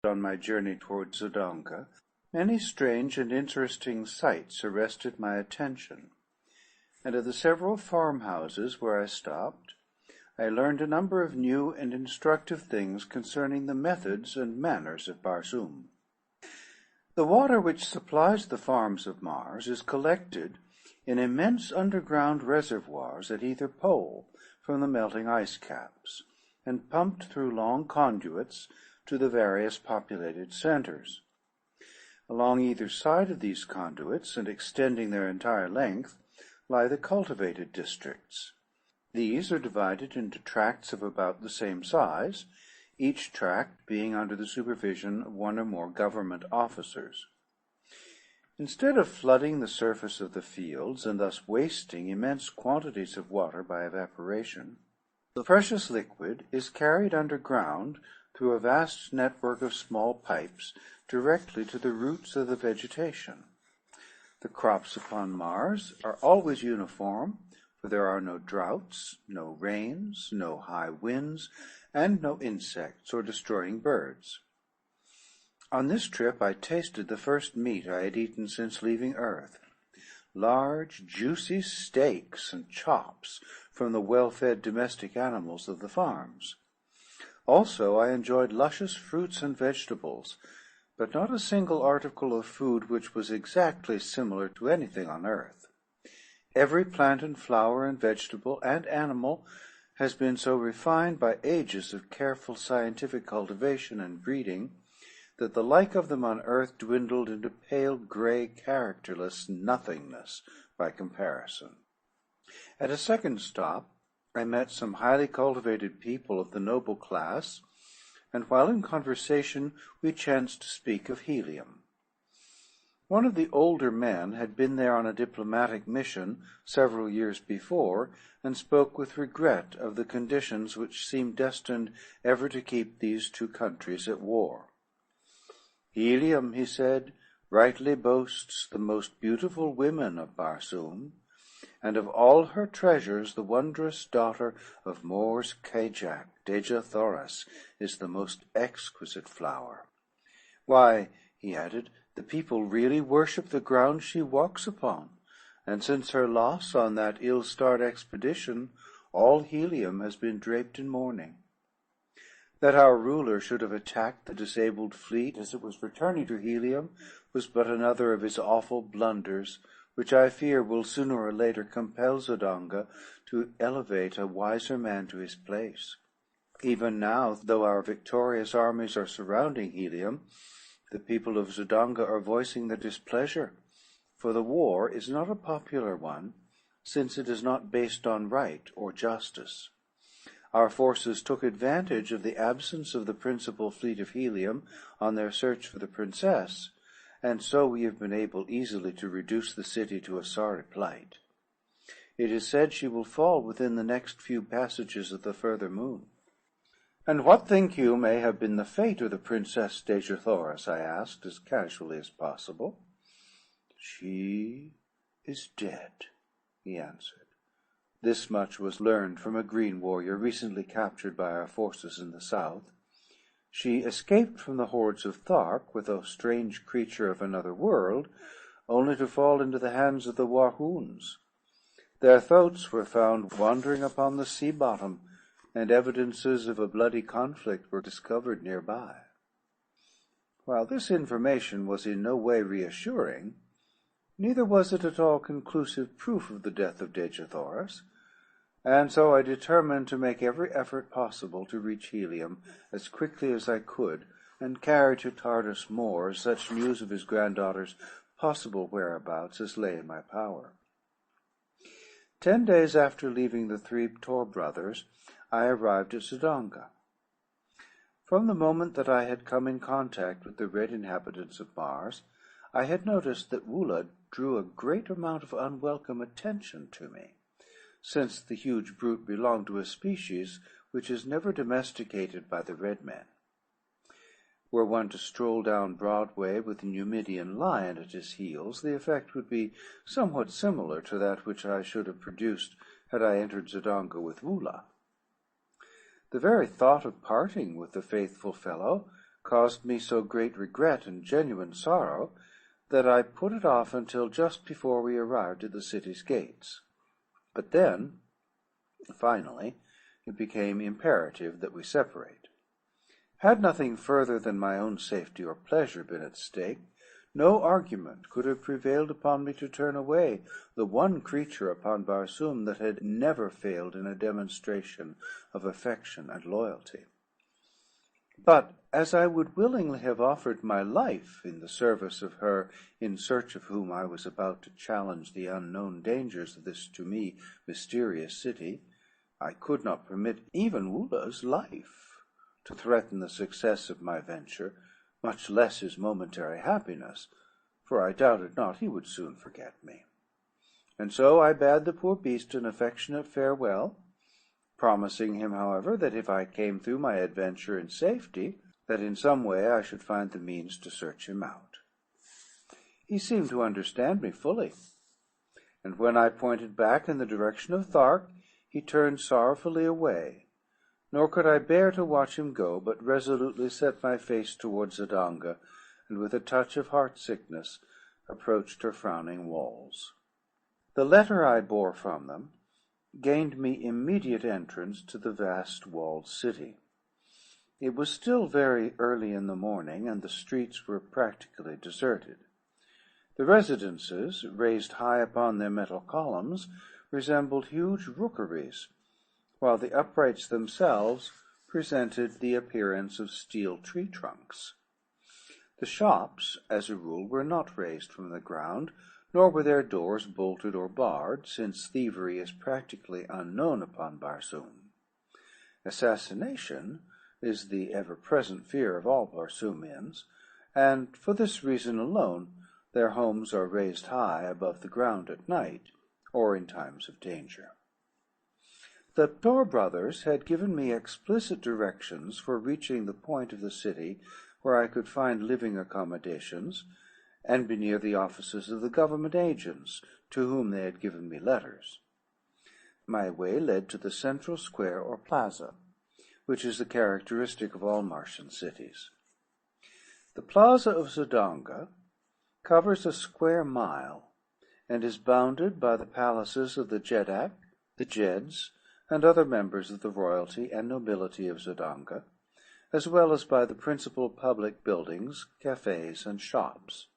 on my journey toward Zodonga, many strange and interesting sights arrested my attention, and at the several farmhouses where I stopped, I learned a number of new and instructive things concerning the methods and manners of Barsoom. The water which supplies the farms of Mars is collected in immense underground reservoirs at either pole from the melting ice caps, and pumped through long conduits to the various populated centers. Along either side of these conduits, and extending their entire length, lie the cultivated districts. These are divided into tracts of about the same size, each tract being under the supervision of one or more government officers. Instead of flooding the surface of the fields, and thus wasting immense quantities of water by evaporation, the precious liquid is carried underground through a vast network of small pipes directly to the roots of the vegetation. The crops upon Mars are always uniform, for there are no droughts, no rains, no high winds, and no insects or destroying birds. On this trip I tasted the first meat I had eaten since leaving Earth. Large, juicy steaks and chops from the well-fed domestic animals of the farms. Also I enjoyed luscious fruits and vegetables, but not a single article of food which was exactly similar to anything on Earth. Every plant and flower and vegetable and animal has been so refined by ages of careful scientific cultivation and breeding that the like of them on Earth dwindled into pale gray, characterless nothingness by comparison. At a second stop, I met some highly cultivated people of the noble class, and while in conversation we chanced to speak of helium. One of the older men had been there on a diplomatic mission several years before, and spoke with regret of the conditions which seemed destined ever to keep these two countries at war. Helium, he said, rightly boasts the most beautiful women of Barsoom, and of all her treasures the wondrous daughter of Mors Kajak, Deja Thoris, is the most exquisite flower. Why, he added, the people really worship the ground she walks upon, and since her loss on that ill-starred expedition, all Helium has been draped in mourning. That our ruler should have attacked the disabled fleet as it was returning to Helium was but another of his awful blunders, which I fear will sooner or later compel Zodonga to elevate a wiser man to his place. Even now, though our victorious armies are surrounding Helium, the people of Zodonga are voicing their displeasure, for the war is not a popular one, since it is not based on right or justice. Our forces took advantage of the absence of the principal fleet of Helium on their search for the princess, and so we have been able easily to reduce the city to a sorry plight. It is said she will fall within the next few passages of the further moon. "And what think you may have been the fate of the Princess Deja Thoris?" I asked, as casually as possible. "She is dead," he answered. This much was learned from a green warrior recently captured by our forces in the south. She escaped from the hordes of Thark with a strange creature of another world, only to fall into the hands of the Wahoons. Their thoats were found wandering upon the sea bottom, and evidences of a bloody conflict were discovered nearby. While this information was in no way reassuring, neither was it at all conclusive proof of the death of Deja Thoris, and so I determined to make every effort possible to reach Helium as quickly as I could, and carry to Tardus Moor such news of his granddaughter's possible whereabouts as lay in my power. 10 days after leaving the 3 Tor brothers, I arrived at Zodonga. From the moment that I had come in contact with the red inhabitants of Mars, I had noticed that Woola drew a great amount of unwelcome attention to me, since the huge brute belonged to a species which is never domesticated by the red men. Were one to stroll down Broadway with a Numidian lion at his heels, the effect would be somewhat similar to that which I should have produced had I entered Zodonga with Woola. The very thought of parting with the faithful fellow caused me so great regret and genuine sorrow that I put it off until just before we arrived at the city's gates. But then, finally, it became imperative that we separate. Had nothing further than my own safety or pleasure been at stake, no argument could have prevailed upon me to turn away the one creature upon Barsoom that had never failed in a demonstration of affection and loyalty. But as I would willingly have offered my life in the service of her in search of whom I was about to challenge the unknown dangers of this to me mysterious city, I could not permit even Wula's life to threaten the success of my venture, much less his momentary happiness, for I doubted not he would soon forget me. And so I bade the poor beast an affectionate farewell, promising him, however, that if I came through my adventure in safety, that in some way I should find the means to search him out. He seemed to understand me fully, and when I pointed back in the direction of Thark, he turned sorrowfully away, nor could I bear to watch him go, but resolutely set my face towards Zodanga, and with a touch of heart-sickness approached her frowning walls. The letter I bore from them gained me immediate entrance to the vast walled city. It was still very early in the morning, and the streets were practically deserted. The residences, raised high upon their metal columns, resembled huge rookeries, while the uprights themselves presented the appearance of steel tree trunks. The shops, as a rule, were not raised from the ground, nor were their doors bolted or barred, since thievery is practically unknown upon Barsoom. Assassination is the ever-present fear of all Barsoomians, and for this reason alone their homes are raised high above the ground at night, or in times of danger. The Tor brothers had given me explicit directions for reaching the point of the city where I could find living accommodations, and be near the offices of the government agents, to whom they had given me letters. My way led to the central square or plaza, which is the characteristic of all Martian cities. The plaza of Zodanga covers a square mile, and is bounded by the palaces of the Jedak, the Jeds, and other members of the royalty and nobility of Zodanga, as well as by the principal public buildings, cafes, and shops.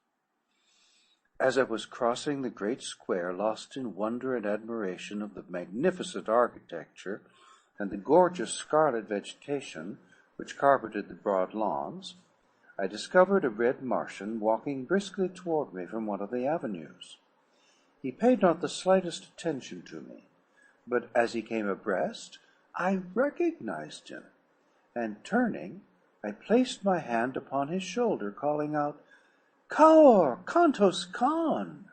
As I was crossing the great square, lost in wonder and admiration of the magnificent architecture and the gorgeous scarlet vegetation which carpeted the broad lawns, I discovered a red Martian walking briskly toward me from one of the avenues. He paid not the slightest attention to me, but as he came abreast, I recognized him, and turning, I placed my hand upon his shoulder, calling out, "Kaur, Kantos Khan!"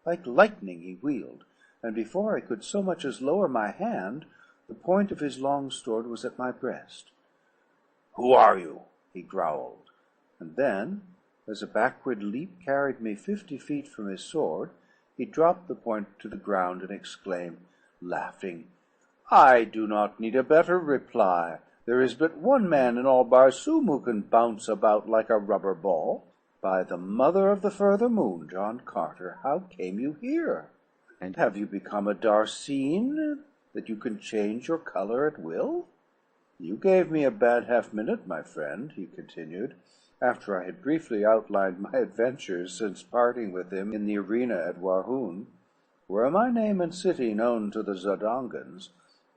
Like lightning he wheeled, and before I could so much as lower my hand, the point of his long sword was at my breast. "Who are you?" he growled, and then, as a backward leap carried me 50 feet from his sword, he dropped the point to the ground and exclaimed, laughing, "I do not need a better reply. There is but one man in all Barsoom who can bounce about like a rubber ball. By the mother of the further moon, John Carter, how came you here? And have you become a Darseen, that you can change your color at will? You gave me a bad half-minute, my friend," he continued, after I had briefly outlined my adventures since parting with him in the arena at Warhoon. "Were my name and city known to the Zodangans,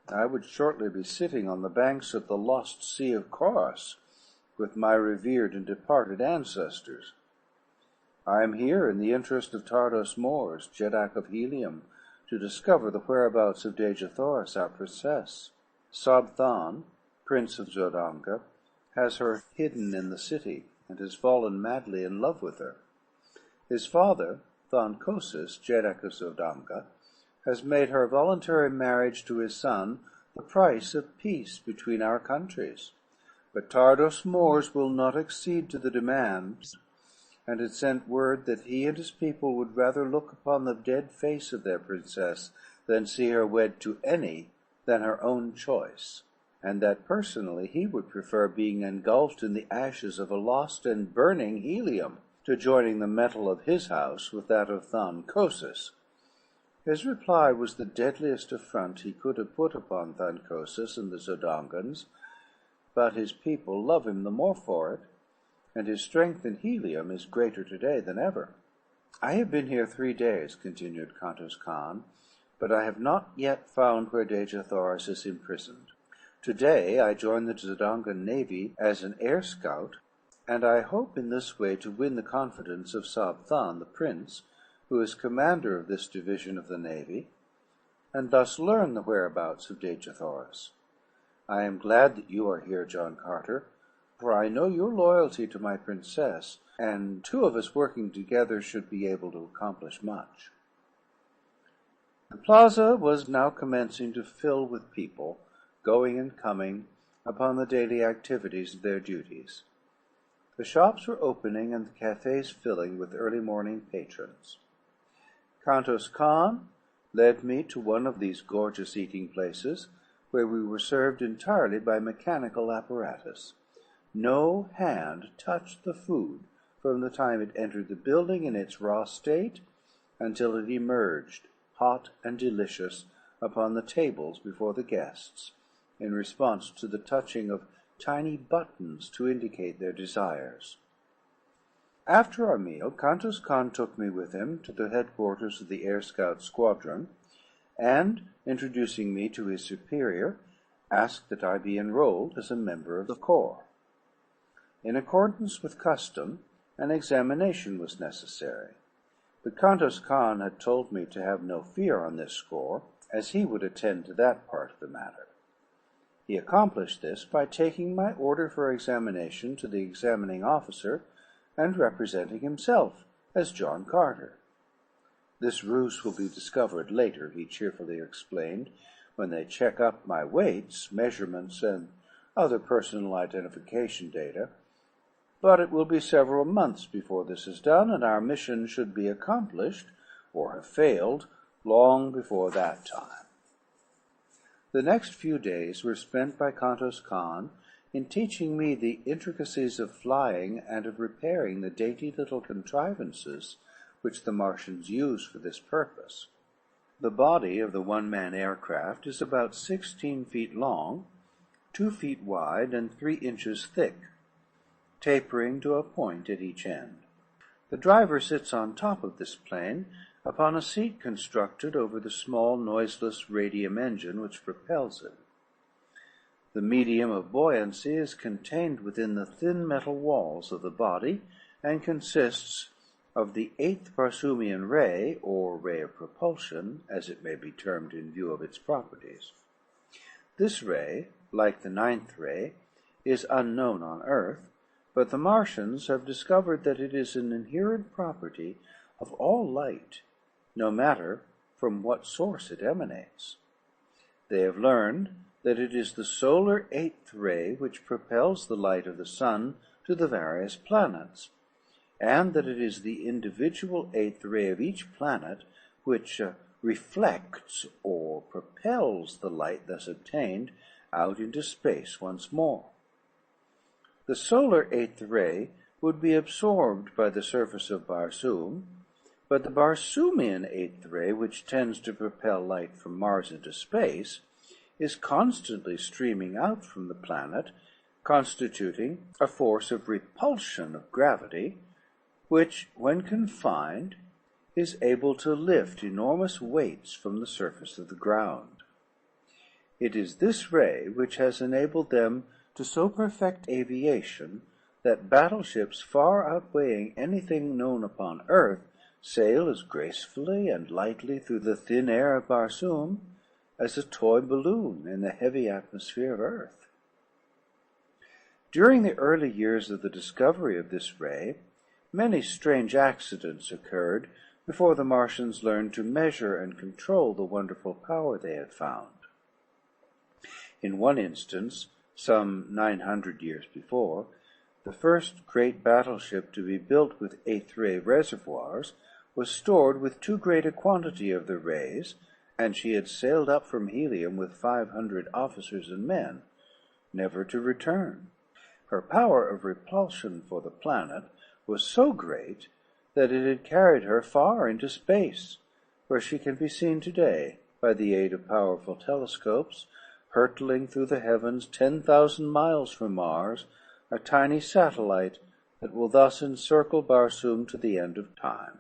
I would shortly be sitting on the banks of the lost sea of Koros, with my revered and departed ancestors. I am here in the interest of Tardos Mors, Jedak of Helium, to discover the whereabouts of Dejathoris, our princess. Sobthan, prince of Zodanga, has her hidden in the city, and has fallen madly in love with her. His father, Thonkosis, Jedak of Zodanga, has made her voluntary marriage to his son the price of peace between our countries. But Tardos Mors will not accede to the demands, and had sent word that he and his people would rather look upon the dead face of their princess than see her wed to any than her own choice. and that personally he would prefer being engulfed in the ashes of a lost and burning helium to joining the metal of his house with that of Thancosis. His reply was the deadliest affront he could have put upon Thancosis and the Zodongans, but his people love him the more for it, and his strength in helium is greater today than ever. "I have been here 3 days," continued Kantos Kan, "but I have not yet found where Dejah Thoris is imprisoned. Today I join the Zodongan navy as an air scout, and I hope in this way to win the confidence of Sabthan, the prince, who is commander of this division of the navy, and thus learn the whereabouts of Dejah Thoris. I am glad that you are here, John Carter, for I know your loyalty to my princess, and 2 of us working together should be able to accomplish much." The plaza was now commencing to fill with people, going and coming upon the daily activities of their duties. The shops were opening and the cafes filling with early morning patrons. Kantos Kan led me to one of these gorgeous eating places, where we were served entirely by mechanical apparatus. No hand touched the food from the time it entered the building in its raw state until it emerged, hot and delicious, upon the tables before the guests, in response to the touching of tiny buttons to indicate their desires. After our meal, Kantos Kan took me with him to the headquarters of the Air Scout Squadron, and, introducing me to his superior, asked that I be enrolled as a member of the corps. In accordance with custom, an examination was necessary, but Kantos Kan had told me to have no fear on this score, as he would attend to that part of the matter. He accomplished this by taking my order for examination to the examining officer, and representing himself as John Carter. "This ruse will be discovered later," he cheerfully explained, "when they check up my weights, measurements, and other personal identification data. But it will be several months before this is done, and our mission should be accomplished, or have failed, long before that time." The next few days were spent by Kantos Kan in teaching me the intricacies of flying and of repairing the dainty little contrivances which the Martians use for this purpose. The body of the one-man aircraft is about 16 feet long, 2 feet wide, and 3 inches thick, tapering to a point at each end. The driver sits on top of this plane upon a seat constructed over the small, noiseless radium engine which propels it. The medium of buoyancy is contained within the thin metal walls of the body, and consists of the 8th Barsoomian ray, or ray of propulsion, as it may be termed in view of its properties. This ray, like the 9th ray, is unknown on Earth, but the Martians have discovered that it is an inherent property of all light, no matter from what source it emanates. They have learned that it is the solar 8th ray which propels the light of the sun to the various planets, and that it is the individual 8th ray of each planet which reflects or propels the light thus obtained out into space once more. The solar 8th ray would be absorbed by the surface of Barsoom, but the Barsoomian 8th ray, which tends to propel light from Mars into space, is constantly streaming out from the planet, constituting a force of repulsion of gravity, which, when confined, is able to lift enormous weights from the surface of the ground. It is this ray which has enabled them to so perfect aviation that battleships far outweighing anything known upon Earth sail as gracefully and lightly through the thin air of Barsoom as a toy balloon in the heavy atmosphere of Earth. During the early years of the discovery of this ray, many strange accidents occurred before the Martians learned to measure and control the wonderful power they had found. In one instance, some 900 years before, the first great battleship to be built with 8th ray reservoirs was stored with too great a quantity of the rays, and she had sailed up from Helium with 500 officers and men, never to return. Her power of repulsion for the planet was so great that it had carried her far into space, where she can be seen today by the aid of powerful telescopes, hurtling through the heavens 10,000 miles from Mars, a tiny satellite that will thus encircle Barsoom to the end of time.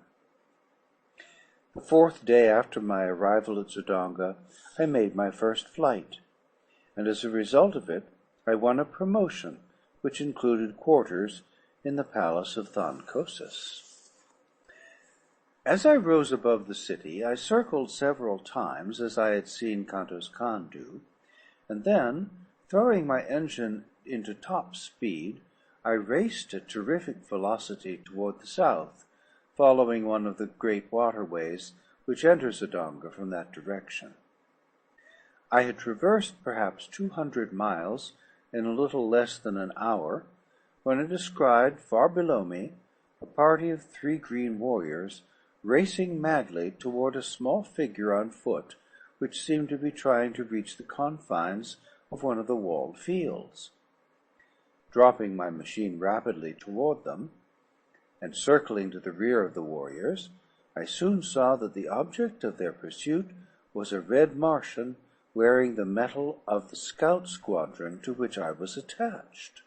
The 4th day after my arrival at Zodonga, I made my first flight, and as a result of it, I won a promotion which included quarters in the palace of Thankosis. As I rose above the city, I circled several times, as I had seen Kantos Khan do, and then, throwing my engine into top speed, I raced at terrific velocity toward the south, following one of the great waterways which enter Zodonga from that direction. I had traversed perhaps 200 miles in a little less than an hour, when I descried, far below me, a party of 3 green warriors racing madly toward a small figure on foot, which seemed to be trying to reach the confines of one of the walled fields. Dropping my machine rapidly toward them, and circling to the rear of the warriors, I soon saw that the object of their pursuit was a red Martian wearing the metal of the scout squadron to which I was attached.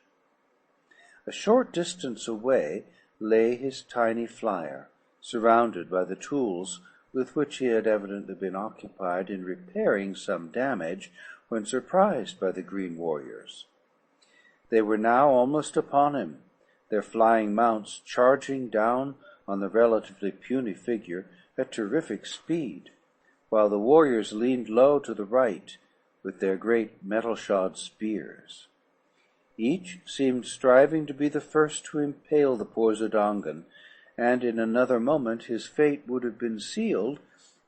A short distance away lay his tiny flyer, surrounded by the tools with which he had evidently been occupied in repairing some damage when surprised by the green warriors. They were now almost upon him, their flying mounts charging down on the relatively puny figure at terrific speed, while the warriors leaned low to the right with their great metal-shod spears. Each seemed striving to be the first to impale the poor Zodongan, and in another moment his fate would have been sealed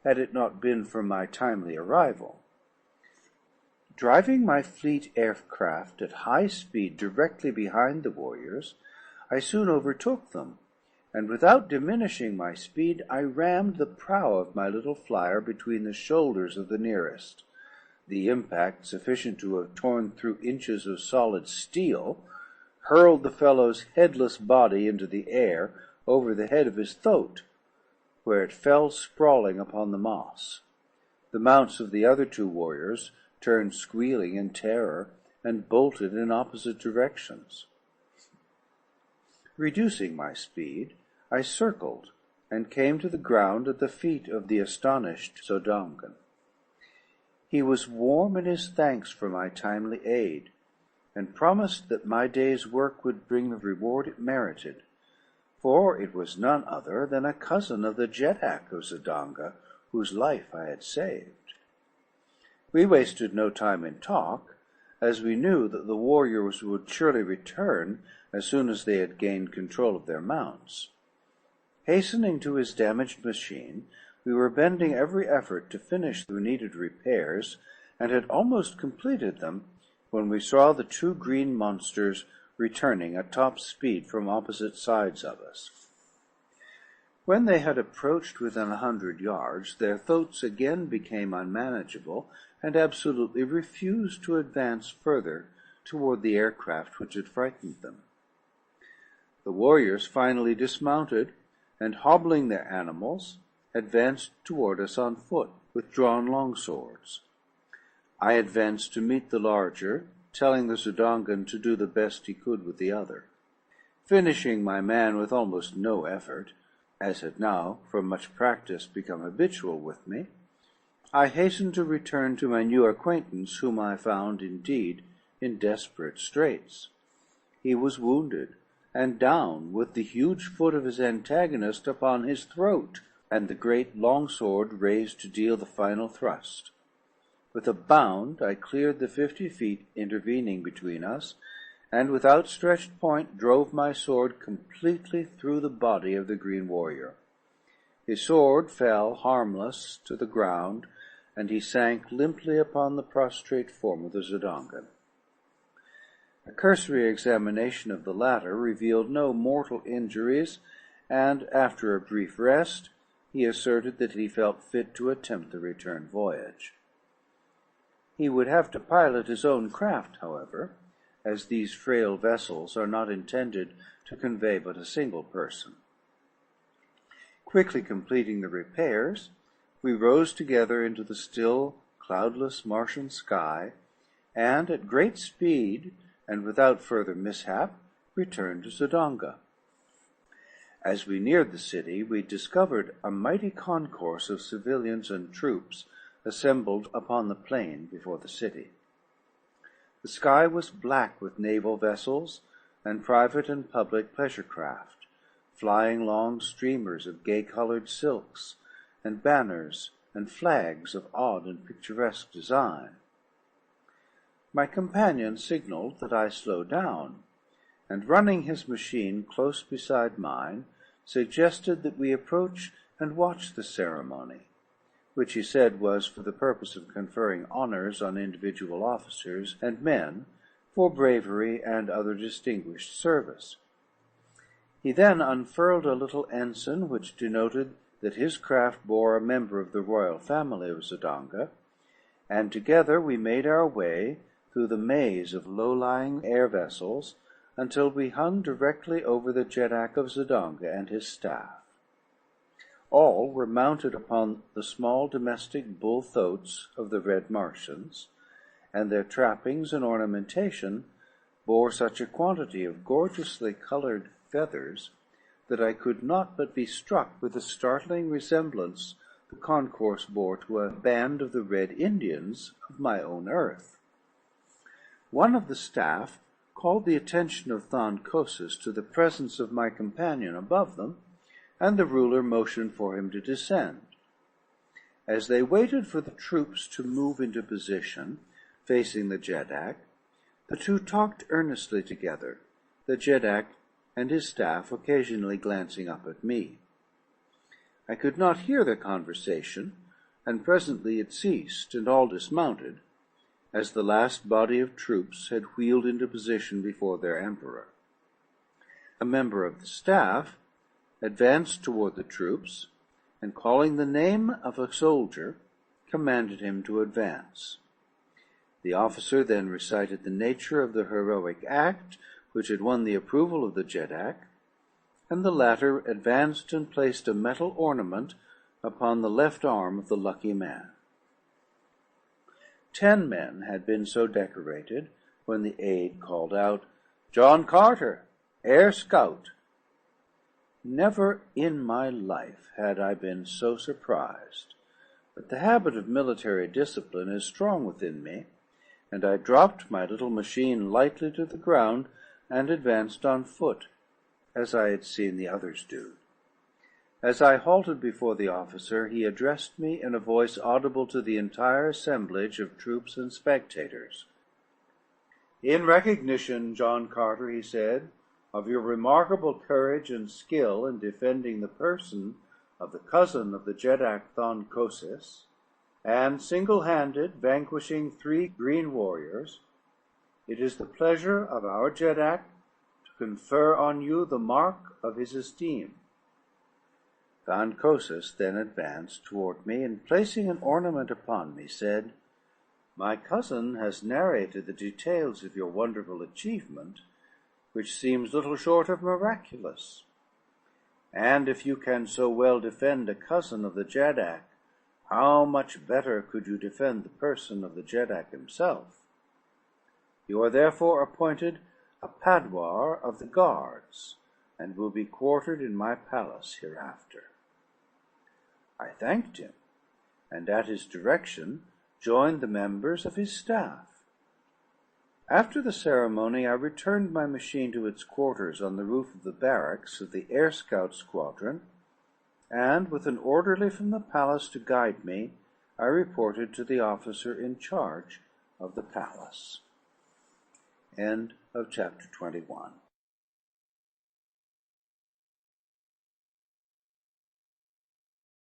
had it not been for my timely arrival. Driving my fleet aircraft at high speed directly behind the warriors, I soon overtook them, and without diminishing my speed, I rammed the prow of my little flyer between the shoulders of the nearest. The impact, sufficient to have torn through inches of solid steel, hurled the fellow's headless body into the air over the head of his throat, where it fell sprawling upon the moss. The mounts of the other 2 warriors turned squealing in terror and bolted in opposite directions. Reducing my speed, I circled and came to the ground at the feet of the astonished Zodongan. He was warm in his thanks for my timely aid, and promised that my day's work would bring the reward it merited, for it was none other than a cousin of the Jeddak of Zodonga, whose life I had saved. We wasted no time in talk, as we knew that the warriors would surely return as soon as they had gained control of their mounts. Hastening to his damaged machine, we were bending every effort to finish the needed repairs, and had almost completed them, when we saw the 2 green monsters returning at top speed from opposite sides of us. When they had approached within 100 yards, their throats again became unmanageable, and absolutely refused to advance further toward the aircraft which had frightened them. The warriors finally dismounted, and hobbling their animals, advanced toward us on foot with drawn longswords. I advanced to meet the larger, telling the Zodongan to do the best he could with the other. Finishing my man with almost no effort, as had now, from much practice, become habitual with me, I hastened to return to my new acquaintance, whom I found, indeed, in desperate straits. He was wounded, and down, with the huge foot of his antagonist upon his throat, and the great longsword raised to deal the final thrust. With a bound I cleared the 50 feet intervening between us, and with outstretched point drove my sword completely through the body of the green warrior. His sword fell harmless to the ground, and he sank limply upon the prostrate form of the Zodongan. A cursory examination of the latter revealed no mortal injuries, and after a brief rest, he asserted that he felt fit to attempt the return voyage. He would have to pilot his own craft, however, as these frail vessels are not intended to convey but a single person. Quickly completing the repairs, we rose together into the still, cloudless Martian sky, and at great speed, and without further mishap, returned to Zodonga. As we neared the city, we discovered a mighty concourse of civilians and troops assembled upon the plain before the city. The sky was black with naval vessels and private and public pleasure craft, flying long streamers of gay-colored silks, and banners and flags of odd and picturesque design. My companion signaled that I slow down, and running his machine close beside mine, suggested that we approach and watch the ceremony, which he said was for the purpose of conferring honors on individual officers and men for bravery and other distinguished service. He then unfurled a little ensign which denoted that his craft bore a member of the royal family of Zodonga, and together we made our way through the maze of low-lying air vessels until we hung directly over the Jeddak of Zodonga and his staff. All were mounted upon the small domestic bull thoats of the Red Martians, and their trappings and ornamentation bore such a quantity of gorgeously colored feathers that I could not but be struck with the startling resemblance the concourse bore to a band of the Red Indians of my own earth. One of the staff called the attention of Thoncosis to the presence of my companion above them, and the ruler motioned for him to descend. As they waited for the troops to move into position, facing the Jeddak, the two talked earnestly together, the Jeddak and his staff occasionally glancing up at me. I could not hear their conversation, and presently it ceased, and all dismounted, as the last body of troops had wheeled into position before their emperor. A member of the staff advanced toward the troops, and calling the name of a soldier, commanded him to advance. The officer then recited the nature of the heroic act which had won the approval of the Jeddak, and the latter advanced and placed a metal ornament upon the left arm of the lucky man. 10 men had been so decorated when the aide called out, "John Carter, Air Scout." Never in my life had I been so surprised, but the habit of military discipline is strong within me, and I dropped my little machine lightly to the ground and advanced on foot, as I had seen the others do. As I halted before the officer, he addressed me in a voice audible to the entire assemblage of troops and spectators. "In recognition, John Carter," he said, "of your remarkable courage and skill in defending the person of the cousin of the Jeddak Thoncosis, and single-handed vanquishing 3 green warriors, it is the pleasure of our Jeddak to confer on you the mark of his esteem." Thoncosis then advanced toward me, and placing an ornament upon me, said, "My cousin has narrated the details of your wonderful achievement, which seems little short of miraculous. And if you can so well defend a cousin of the Jeddak, how much better could you defend the person of the Jeddak himself? You are therefore appointed a Padwar of the guards, and will be quartered in my palace hereafter." I thanked him, and at his direction joined the members of his staff. After the ceremony, I returned my machine to its quarters on the roof of the barracks of the Air Scout Squadron, and, with an orderly from the palace to guide me, I reported to the officer in charge of the palace. End of chapter 21.